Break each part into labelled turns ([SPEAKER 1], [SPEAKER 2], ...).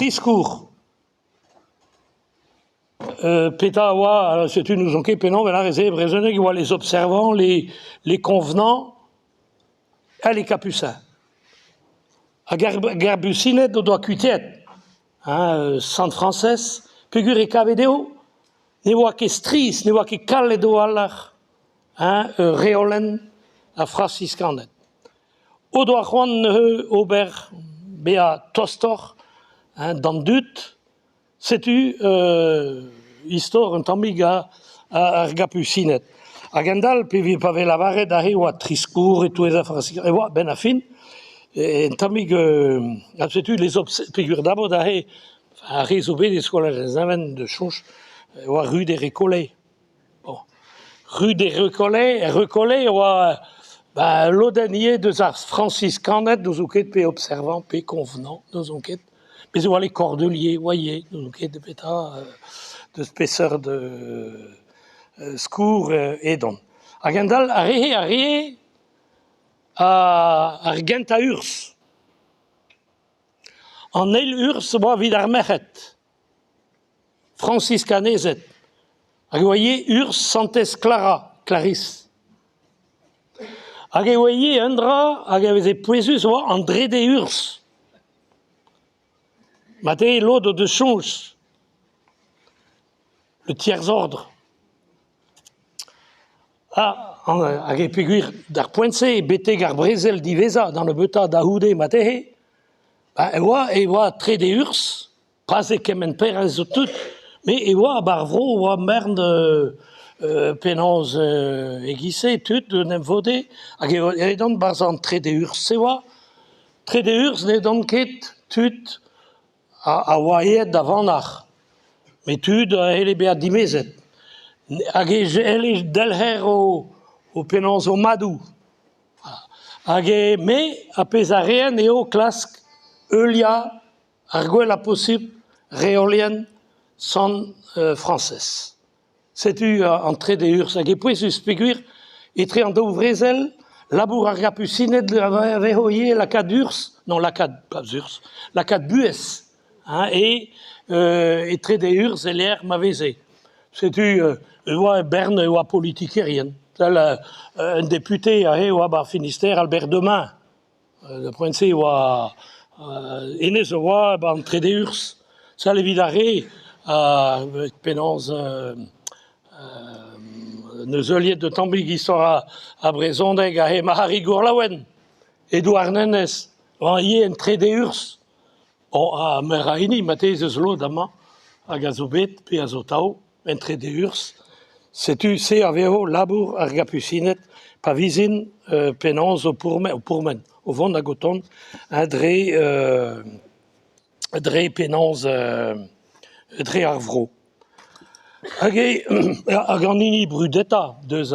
[SPEAKER 1] Triscourt. Pétawa, c'est une nous enquête, pénon, mais là, les observants, les convenants, et les capucins. À Garbucinet, on doit quitter, San Frances, figure Cavedeo, ne voit que stris, ne voit que Caledo allar, Réolen, à Franciscanet. Au doit Juan Aubert, Béa Tostor, dans Dut, c'est-tu, histoire, un tamiga, à Gapucinet. A Gandal, puis pave la varre d'ahe ou à Triscourt et tous les Franciscains, et ben à fin, et un tamig, c'est-tu les figures d'abord d'ahe, à résoudre des scolaires, les amènes de Chouche, ou à rue des Récollets. Bon. Rue des Récollets, ou à l'odenier de Franciscanet, nous enquêtes, puis observant, puis convenant, nous enquêtes. Mais on voit les cordeliers, voyez, nous enquêtes de péta, de spéceur de secours et don. A Gandal, arrêt, à Argenta Urs. En el Urs, moi, vidarmechet. Franciscanezet. Vous voyez, Urs Santes Clara, Clarisse. Vous voyez, Andra, vous avez poésus, André de Urs. Maté, l'aude de Chonge. Le tiers ordre. A figure d'Arpoince, Bété Garbrezel d'Ivesa, dans le beta d'Ahoudé, Maté, et voit très des Urs, pas et kemen père tout, mais et voit Barvro, voit Merne, Pénonze, aiguissé, tout, de Nemvodé, et donc, bazan très des Urs, c'est voit, très des Urs, n'est donc tout, à Wayet d'avant nach, mais tout, elle est bien dimezet. Elle est delher au Pénonze, au Madou. Mais, à Pézarien et au Clasque, Eulia, Arguella possible, Réolienne, San Frances. C'est-tu entrée des Urs, à Poésus figure, et très en d'ouvrezel, labour à Gapucinet, avait hoyé la cade Urs, non, la cade, pas Urs, la cade Bues, et très des Urs, et l'air m'avait. C'est-tu, Berne, ou politique rien. Un député, à Finistère, Albert Demain, le prince, ou à Inès, ou à entrée des Urs. Ça, les vidarés, avec Pénonze, nos oliers de Tambig, qui sont à Brezondeg, à Mahari Gourlawen, Edouard Nenes, y a entrée des Urs. Bon, à Meraini, Mathé, Zeslo, Dama, à Gazoubet, puis à Zotao, entrée des Urs. C'est-tu, c'est aveo, labour, argapucinet, pavisin, Pénonze, au pourmen, au vent d'Agoton, Dre Pénonze, Dre Arvro. Agé, Aganini Brudetta, deux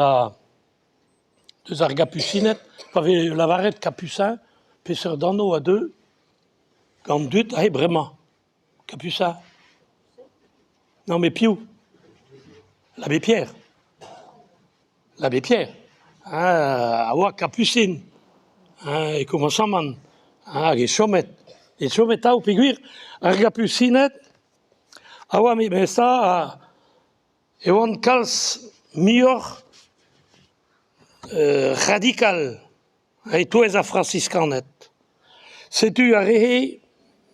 [SPEAKER 1] argapucinet, pavé la varette capucin, pêcheur d'anneau à deux, gandut, vraiment, capucin. Non, mais Piou. L'abbé Pierre, à Capucine, et comment ça, man, et Chomet, au figure, à Capucinet, mais ça, et on cals meilleur radical, et tout est à franciscanet. C'est-tu à Réhé,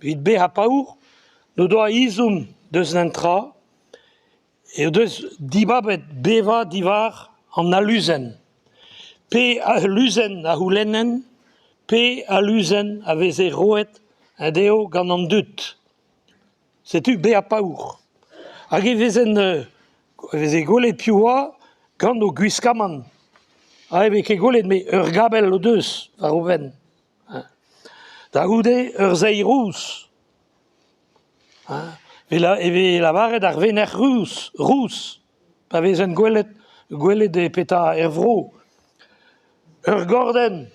[SPEAKER 1] vite bé à Paour, nous doit isum de Znentra, et deux dibabet beva divar en aluzen. P aluzen a hulenen, P aluzen a veze roet a deo gant dut. C'est-tu be a paour. Hag e veze golet pioua gant o guiskaman. A eve ke golet me ur gabel o deus var o ven. Da goude ur zei rous. Et la varre ar vener rous, pa vez un gwelet de peta ervro. Ur gorden,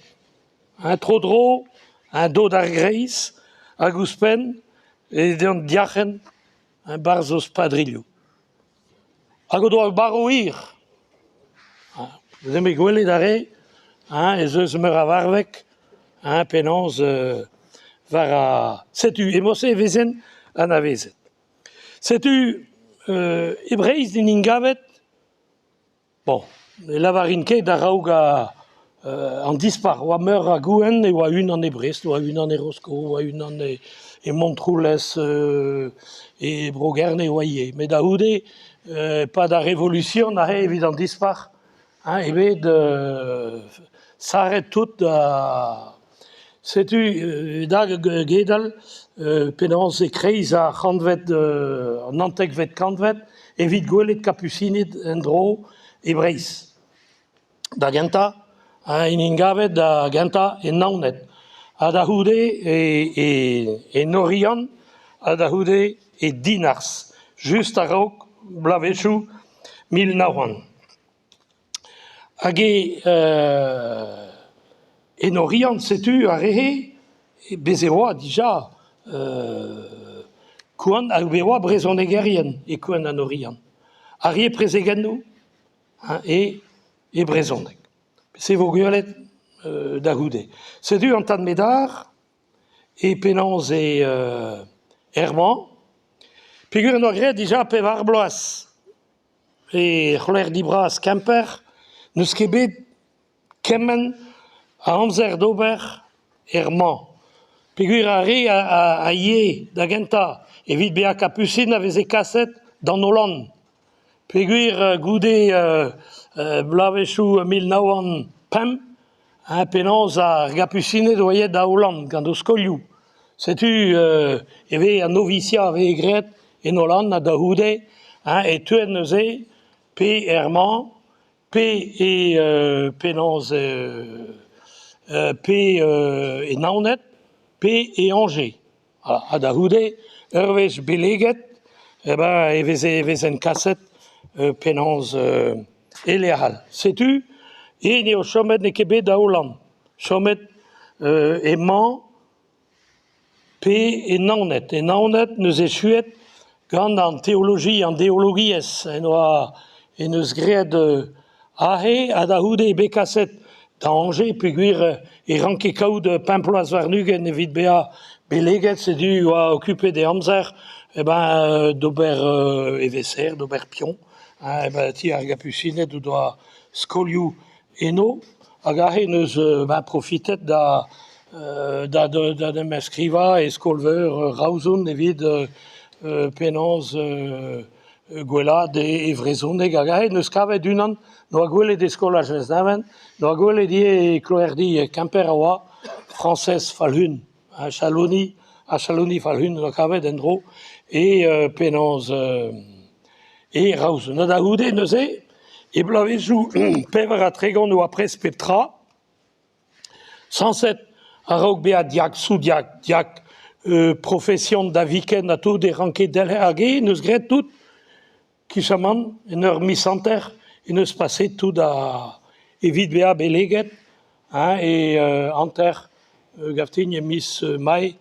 [SPEAKER 1] un trodro, un do d'ar greiz, a gouspen, et d'un diachen, un barzos padrillo. Hag o doa barouir. Vous aimez gwelet d'are, et zeus meur a varvek, Pénonze, var a... Setu, et mosse vezen, an avezet. Setu ebreiz din ingavet, bon, la varinke da raoug an dispar, oa meur a gouen e oa un an e Brest, oa un an e Roscoe, oa un an e Montroulez e Brogerne oa ie. Met da houde, pa da revolution a he evit an dispar, ebet saret tout da... Setu da gedal, penaos e kreiz a c'hantvet, an antekvet kantvet, evit gwelet kapusinet en dro e Breizh. Da genta, in ingavet da genta e naonet. A da houde e norian, a da houde e dinars. Just a raok blavechou 1900. Hag e norian setu a rehe, bez e oa dija kouan a oa brezonegerien e kouan a norian. A rie prezegennou e brezoneg. Se vo gwelet da goude. Setu an tad medar e penans e Herman, peogwir no gret dija pev ar bloaz e c'houler dibraz Kemper, neus ket bet kemmen a amzer d'ober Herman. Peogwir a re a ie da genta evit be a kapusin a veze kaset dan Hollande. Peogwir goude blavechou 1905, penans ar gapusinet oaet da Hollande gant o skolioù. Setu eve a novicia ave gret en Hollande a da houde, e tuet neuze pe Herman, pe penans pe e naonet, pe e Angers. A da houde, eurvezh beleget, e vez en kaset penans eleal. Setu, eo chomet ne ket bet da Hollande. Chomet e man pe e naonet. E naonet neus e chuet gant an teologi, an deologiez. En eus gret ahe a da houde e bekaset da Angers, peogwir e ranke kaout Paimploaz Varnugen evit bea beleget, setu oa okupet e amzer d'ober eveser, d'ober pion. Ti ar gapusinet o doa skolioù eno, hag ahe neus profitet da dem eskriva e skolveur raozoun evit penans gwelad e vrezoneg, hag ahe neus kavet unan no a gwelet e skolajez naven, no a gwelet e kloerdi Kemper a oa Francesc Falhun, a Chaloni Falhun no kavet en dro, e penans e raozoun. Na da houde neuze, e blavechou pevar a tregont oa pres pep tra, sanset a raok be a diag, sous-diag, diag profession da viken a tout e ranke delher hag neus gret tout kichaman en ur misanter en eus paset tout da evit bea beleget e anter gaftin e mis mai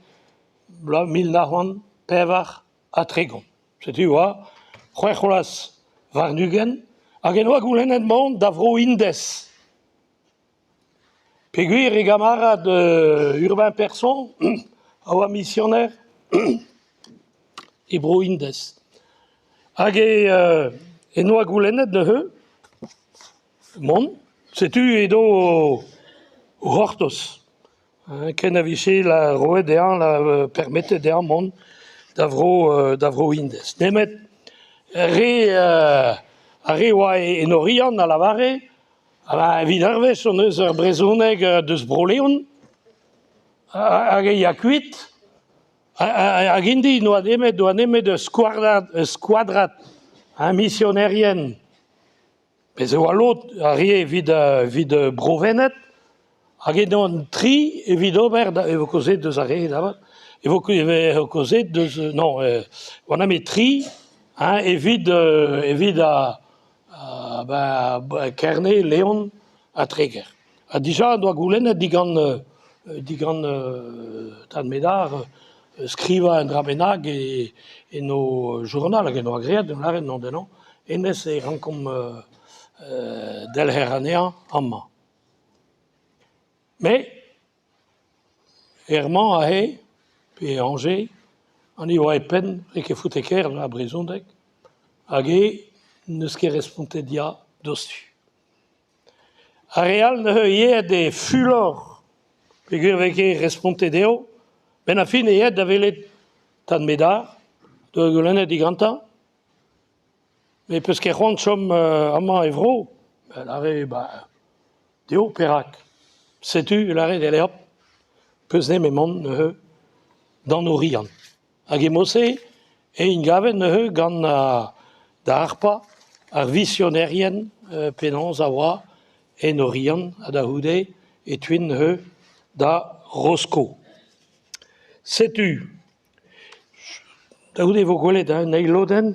[SPEAKER 1] 1900 pevar a tregont. Setu oa c'hwec'holas Varnugen, hag en oa goulennet mont da vro Indez. Peogwir e gamarad Urbain Persson a oa missioner e bro Indez. Hag en oa goulennet neuze mont, setu edo o Hortos. Ken a vije la roet ehan, la permettet ehan mont da vro Indez. Nemet a re oa en orian a lavare, evit arvez on eus ur brezhoneg deus broleon, hag e kuit, hag indi doa nemet eus skouadrat missionerien, bez eo lot a re vid brovenet, hag en tri evit ober, evo kozet deus a re davat, evo kozet deus, non, oan met tri, evit Kerne, Leon a Treger. A dija doa goulennet digant tad medar skriva en dra bennak e no journal hag en oa graet un laren non denon enez e rankom delher anezhañ amañ. Me Herman a he pe Angers Ani oa pen, eke fouteker a brezondek, hag neus ket responte dia dostu. A real ne ieet de fulor, pegur veke responte deo, ben a fin ieet da velet tan medar, doa golennet diganta, mais peus ket c'hoant chom amañ evro, ben are, deo perak. Setu, lare dele hop, peus ne memon ne dan o rian. Hag e mosse, in gavet ne gant da harpa ar visionnerien penans a oa en o rian a da houde e twin da Roscoe. Setu, da houde vo gwelet, neil loden,